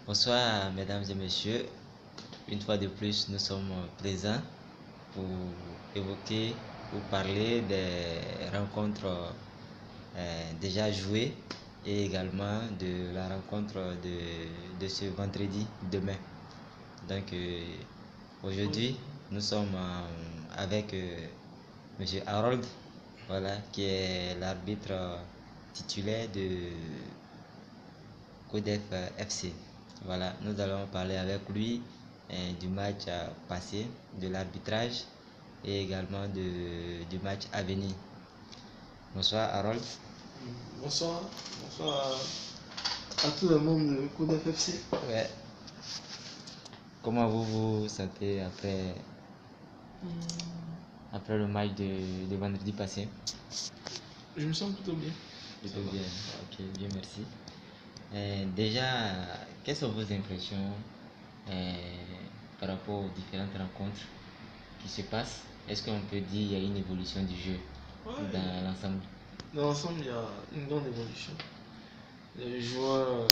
Bonsoir, mesdames et messieurs. Une fois de plus, nous sommes présents pour évoquer ou parler des rencontres déjà jouées et également de la rencontre de ce vendredi demain. Donc, aujourd'hui, nous sommes avec Monsieur Harold, voilà, qui est l'arbitre titulaire de CODEF FC. Voilà, nous allons parler avec lui du match passé, de l'arbitrage et également du match à venir. Bonsoir Harold. Bonsoir, bonsoir à tout le monde de CODEF FC. Ouais. Comment vous vous sentez après le match de vendredi passé? Je me sens plutôt bien. Plutôt bien, ok, bien merci. Déjà, quelles sont vos impressions par rapport aux différentes rencontres qui se passent? Est-ce qu'on peut dire qu'il y a une évolution du jeu dans l'ensemble? Dans l'ensemble, il y a une grande évolution. Les joueurs,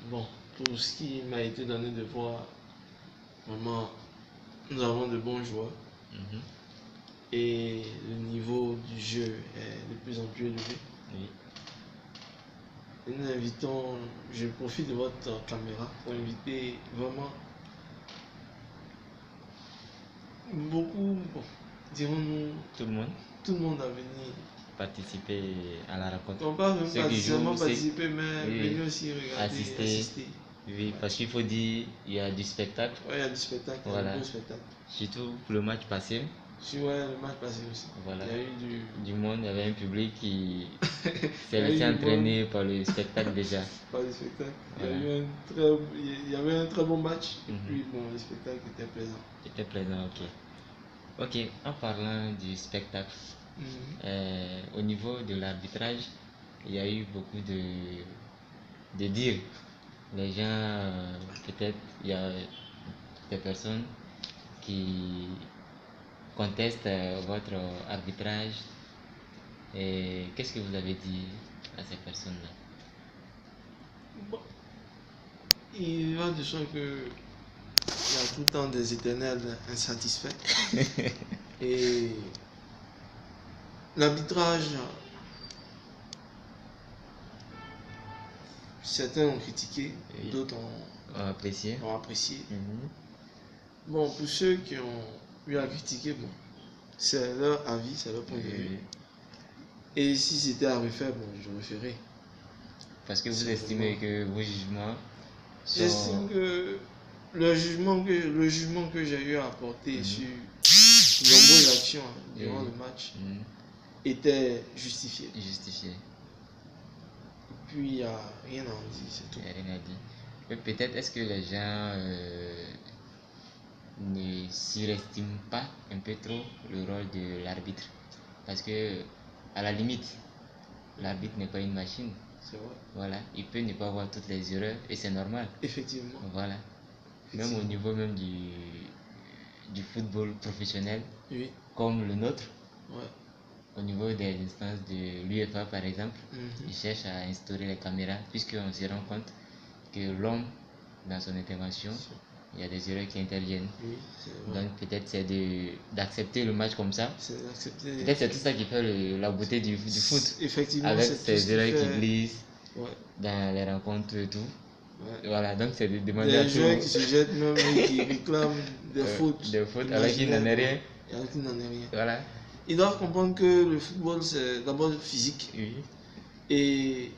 bon, pour ce qui m'a été donné de voir, vraiment, nous avons de bons joueurs. Et le niveau du jeu est de plus en plus élevé. Oui. Et nous invitons, je profite de votre caméra pour inviter vraiment beaucoup, bon, dirons-nous, Tout le monde à venir participer à la rencontre. on pas même Ceux pas qui seulement jouent, participer, mais oui, venir aussi regarder, assister. Oui, parce qu'il faut dire il y a du spectacle. Ouais, il y a du spectacle, il y a Voilà. un beau spectacle. Surtout pour le match passé. Ouais, le match passé aussi. Voilà. Il y a eu du monde, il y avait un public qui Il y s'est a eu laissé du entraîner par le spectacle déjà. Pas le spectacle. Voilà. Il y avait un très bon match. Et Mhm. puis, bon, le spectacle était plaisant. C'était plaisant, ok. Ok, en parlant du spectacle, au niveau de l'arbitrage, il y a eu beaucoup de dires. Les gens, peut-être, il y a des personnes qui contestent votre arbitrage. Et qu'est-ce que vous avez dit à ces personnes-là? Bon, il va de soi que il y a tout le temps des éternels insatisfaits. Et l'arbitrage, certains ont critiqué, Oui. d'autres On apprécie. ont apprécié. Bon, pour ceux qui ont eu à critiquer, bon, c'est leur avis, c'est leur point de vue. Et si c'était à refaire, bon, je referais. Parce que vous C'est estimez vraiment- que vos jugements J'estime sont... que le jugement que j'ai eu à apporter sur de nombreuses actions durant le match était justifié. justifiés. Puis il n'y a rien à en dire, c'est tout. Il n'y a rien à dire. Mais peut-être est-ce que les gens ne surestiment pas un peu trop le rôle de l'arbitre? Parce que, à la limite, l'arbitre n'est pas une machine. C'est vrai. Voilà, il peut ne pas voir toutes les erreurs et c'est normal. Effectivement. Voilà. Même au niveau même du football professionnel, Oui. comme le nôtre, Ouais. au niveau des instances de l'UEFA par exemple, ils cherchent à instaurer les caméras puisqu'on se rend compte que l'homme, dans son intervention, il y a des erreurs qui interviennent. Oui, c'est vrai. Donc peut-être c'est d'accepter le match comme ça. C'est d'accepter. Peut-être c'est tout ça qui fait la beauté du foot. Effectivement, Avec c'est tout ce ces erreurs qui fait. glissent Ouais. dans les rencontres et tout. Ouais. Voilà, donc c'est de demander à Des tout joueurs qui se jettent même et qui réclament des fautes. des fautes alors qu'il n'en est rien. Alors qu'il n'en est rien. Voilà. Ils doivent comprendre que le football c'est d'abord physique Oui. et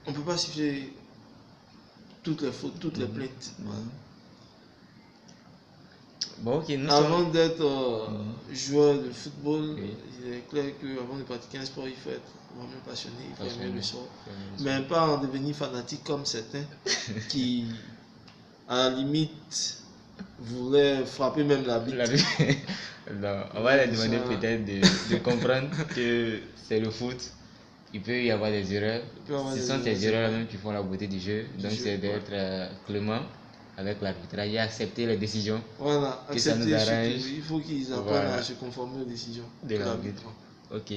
on ne peut pas siffler toutes les fautes, toutes les plaintes. Voilà. Bon, ok, nous Avant sommes... d'être joueur de football, Oui. il est clair qu'avant de pratiquer un sport, il faut être vraiment passionné, il faut aimer le sport. Mais... Mais pas en devenir fanatique comme certains qui, à la limite, voulaient frapper même l'arbitre. Non, on va leur demander peut-être de comprendre que c'est le foot. Il peut y avoir des erreurs. Ce sont ces erreurs même qui font la beauté du jeu. Donc c'est d'être clément avec l'arbitrage et accepter les décisions. Voilà, que ça nous arrange. Il faut qu'ils apprennent à se conformer aux décisions de l'arbitre. Ok.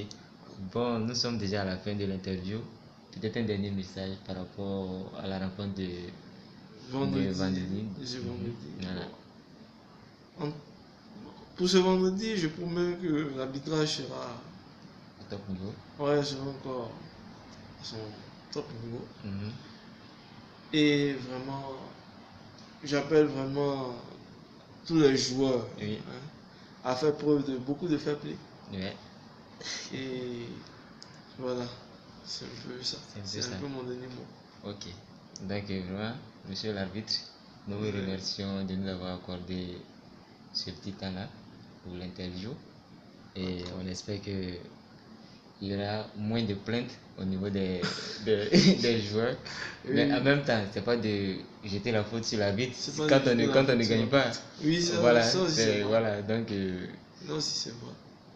Bon, nous sommes déjà à la fin de l'interview. Peut-être un dernier message par rapport à la rencontre vendredi. vendredi. C'est vendredi. Voilà. En- Pour ce vendredi, je promets que l'arbitrage sera. Top niveau. Ouais, sera encore à son top niveau. Mhm. Et vraiment, j'appelle vraiment tous les joueurs Oui. à faire preuve de beaucoup de fair play. Ouais. Et voilà, c'est un peu ça. C'est un peu mon dernier mot. Ok. Donc, vraiment, monsieur l'arbitre, nous vous remercions de nous avoir accordé ce petit temps-là pour l'interview. Et on espère que il y aura moins de plaintes au niveau des joueurs. Oui. Mais en même temps, c'est pas de jeter la faute sur l'arbitre quand on ne gagne pas. Oui, ça, Voilà, ça aussi c'est voilà, donc non, aussi c'est vrai.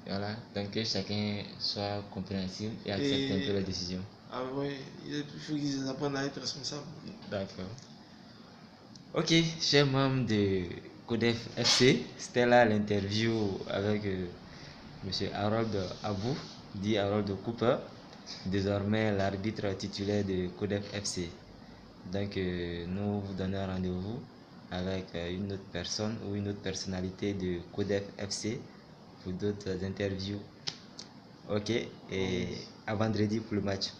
voilà, donc que chacun soit compréhensible et accepte un peu la décision. Ah oui, il faut qu'ils apprennent à être responsables. D'accord. Ok, chers membres de Codef FC, c'était là l'interview avec Monsieur Harold Abou, dit Harold Cooper, désormais l'arbitre titulaire de Codef FC. Donc nous vous donnons rendez-vous avec une autre personne ou une autre personnalité de Codef FC pour d'autres interviews. Ok, et à vendredi pour le match.